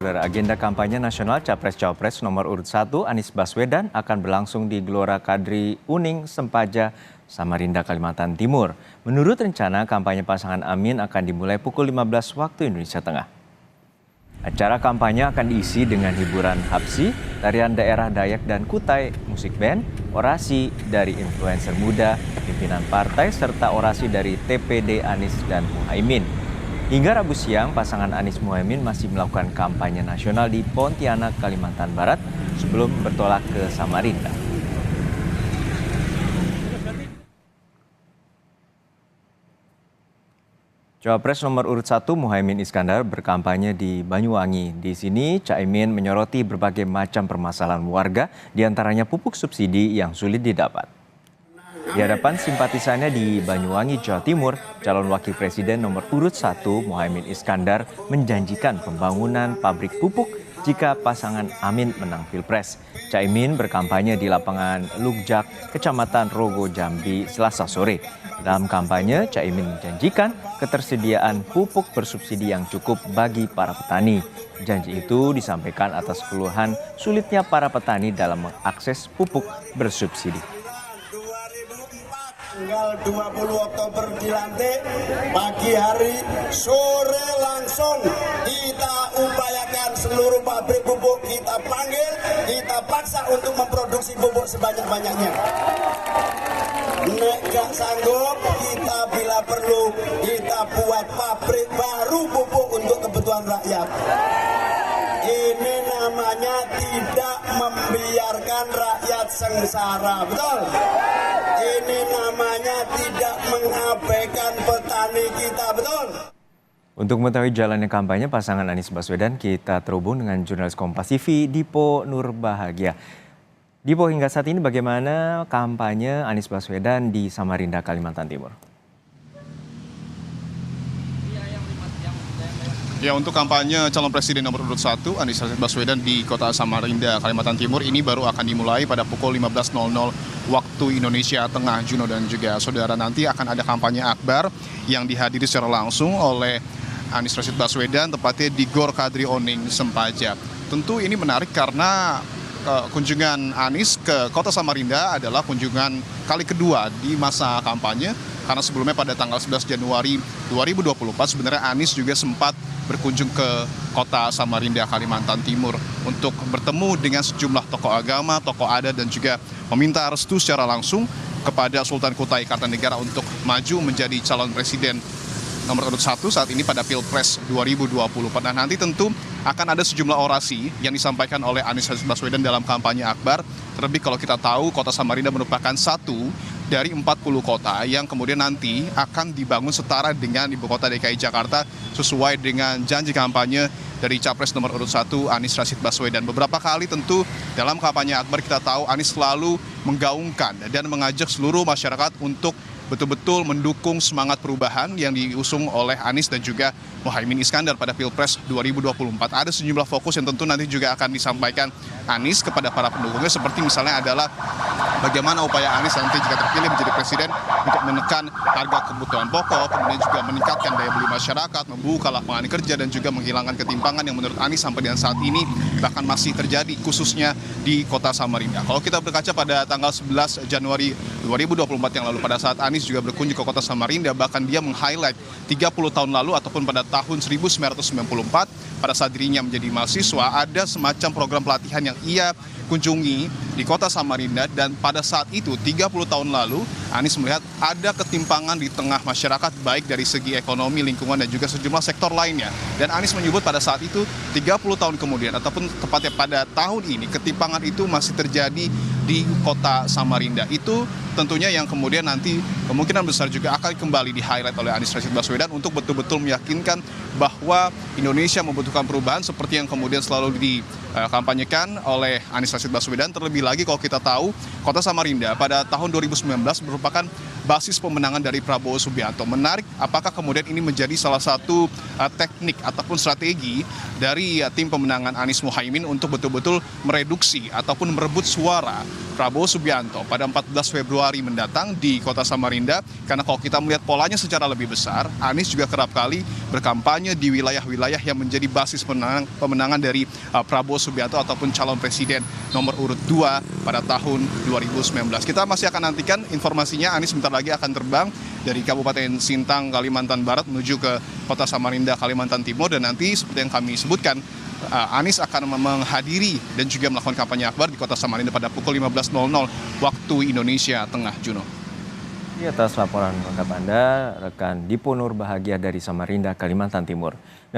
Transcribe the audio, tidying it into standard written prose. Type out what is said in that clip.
Saudara, agenda kampanye nasional Capres-Cawapres nomor urut 1 Anies Baswedan akan berlangsung di Gelora Kadri Uning, Sempaja, Samarinda, Kalimantan Timur. Menurut rencana, kampanye pasangan Amin akan dimulai pukul 15 waktu Indonesia Tengah. Acara kampanye akan diisi dengan hiburan hapsi, tarian daerah Dayak dan Kutai, musik band, orasi dari influencer muda, pimpinan partai, serta orasi dari TPD Anies dan Muhaimin. Hingga Rabu siang, pasangan Anies Muhaimin masih melakukan kampanye nasional di Pontianak, Kalimantan Barat sebelum bertolak ke Samarinda. Cawapres nomor urut 1 Muhaimin Iskandar berkampanye di Banyuwangi. Di sini, Caimin menyoroti berbagai macam permasalahan warga, diantaranya pupuk subsidi yang sulit didapat. Di hadapan simpatisannya di Banyuwangi, Jawa Timur, calon wakil presiden nomor urut 1 Muhaimin Iskandar menjanjikan pembangunan pabrik pupuk jika pasangan Amin menang Pilpres. Caimin berkampanye di lapangan Lugjak, Kecamatan Rogo, Jambi, Selasa sore. Dalam kampanye, Caimin menjanjikan ketersediaan pupuk bersubsidi yang cukup bagi para petani. Janji itu disampaikan atas keluhan sulitnya para petani dalam mengakses pupuk bersubsidi. Tanggal 20 Oktober dilantik, pagi hari, sore langsung kita upayakan seluruh pabrik pupuk kita panggil, kita paksa untuk memproduksi pupuk sebanyak-banyaknya. Nek gak sanggup, kita bila perlu, kita buat pabrik baru pupuk untuk kebutuhan rakyat. Ini namanya tidak membiarkan rakyat sengsara, betul? Ini namanya tidak mengabaikan petani kita, betul? Untuk mengetahui jalannya kampanye pasangan Anies Baswedan, kita terhubung dengan jurnalis Kompas TV, Dipo Nurbahagia. Dipo, hingga saat ini bagaimana kampanye Anies Baswedan di Samarinda, Kalimantan Timur? Ya, untuk kampanye calon presiden nomor urut 1 Anies Baswedan di kota Samarinda, Kalimantan Timur ini baru akan dimulai pada pukul 15.00 waktu Indonesia Tengah, Juno dan juga saudara. Nanti akan ada kampanye akbar yang dihadiri secara langsung oleh Anies Baswedan, tepatnya di Gor Kadri Uning, Sempaja. Tentu ini menarik karena kunjungan Anies ke kota Samarinda adalah kunjungan kali kedua di masa kampanye, karena sebelumnya pada tanggal 11 Januari 2024 sebenarnya Anies juga sempat berkunjung ke kota Samarinda, Kalimantan Timur untuk bertemu dengan sejumlah tokoh agama, tokoh adat, dan juga meminta restu secara langsung kepada Sultan Kutai Kartanegara untuk maju menjadi calon presiden nomor urut 1 saat ini pada Pilpres 2024. Nah, nanti tentu akan ada sejumlah orasi yang disampaikan oleh Anies Baswedan dalam kampanye akbar. Terlebih kalau kita tahu kota Samarinda merupakan satu dari 40 kota yang kemudian nanti akan dibangun setara dengan ibu kota DKI Jakarta sesuai dengan janji kampanye dari Capres nomor urut 1 Anies Rashid Baswedan. Beberapa kali tentu dalam kampanye akbar kita tahu Anies selalu menggaungkan dan mengajak seluruh masyarakat untuk betul-betul mendukung semangat perubahan yang diusung oleh Anies dan juga Muhaimin Iskandar pada Pilpres 2024. Ada sejumlah fokus yang tentu nanti juga akan disampaikan Anies kepada para pendukungnya, seperti misalnya adalah bagaimana upaya Anies nanti jika terpilih menjadi presiden untuk menekan harga kebutuhan pokok, kemudian juga meningkatkan daya beli masyarakat, membuka lapangan kerja, dan juga menghilangkan ketimpangan yang menurut Anies sampai dengan saat ini bahkan masih terjadi khususnya di kota Samarinda. Kalau kita berkaca pada tanggal 11 Januari 2024 yang lalu, pada saat Anies juga berkunjung ke kota Samarinda, bahkan dia meng-highlight 30 tahun lalu ataupun pada tahun 1994 pada saat dirinya menjadi mahasiswa, ada semacam program pelatihan yang ia kunjungi di kota Samarinda, dan pada saat itu 30 tahun lalu Anies melihat ada ketimpangan di tengah masyarakat baik dari segi ekonomi, lingkungan, dan juga sejumlah sektor lainnya. Dan Anies menyebut pada saat itu 30 tahun kemudian ataupun tepatnya pada tahun ini ketimpangan itu masih terjadi di kota Samarinda. Itu tentunya yang kemudian nanti kemungkinan besar juga akan kembali di-highlight oleh Anies Rashid Baswedan untuk betul-betul meyakinkan bahwa Indonesia membutuhkan perubahan seperti yang kemudian selalu dikampanyekan oleh Anies Rashid Baswedan. Terlebih lagi kalau kita tahu kota Samarinda pada tahun 2019 merupakan basis pemenangan dari Prabowo Subianto. Menarik, apakah kemudian ini menjadi salah satu teknik ataupun strategi dari tim pemenangan Anies Muhaimin untuk betul-betul mereduksi ataupun merebut suara Prabowo Subianto pada 14 Februari mendatang di kota Samarinda. Karena kalau kita melihat polanya secara lebih besar, Anies juga kerap kali berkampanye di wilayah-wilayah yang menjadi basis pemenangan dari Prabowo Subianto ataupun calon presiden nomor urut 2 pada tahun 2019. Kita masih akan nantikan informasinya. Anies sebentar lagi akan terbang dari Kabupaten Sintang, Kalimantan Barat menuju ke kota Samarinda, Kalimantan Timur, dan nanti seperti yang kami sebutkan, Anies akan menghadiri dan juga melakukan kampanye akbar di kota Samarinda pada pukul 15.00 waktu Indonesia Tengah, Juno. Di atas laporan lengkap Anda, rekan Dipo Nur Bahagia dari Samarinda, Kalimantan Timur.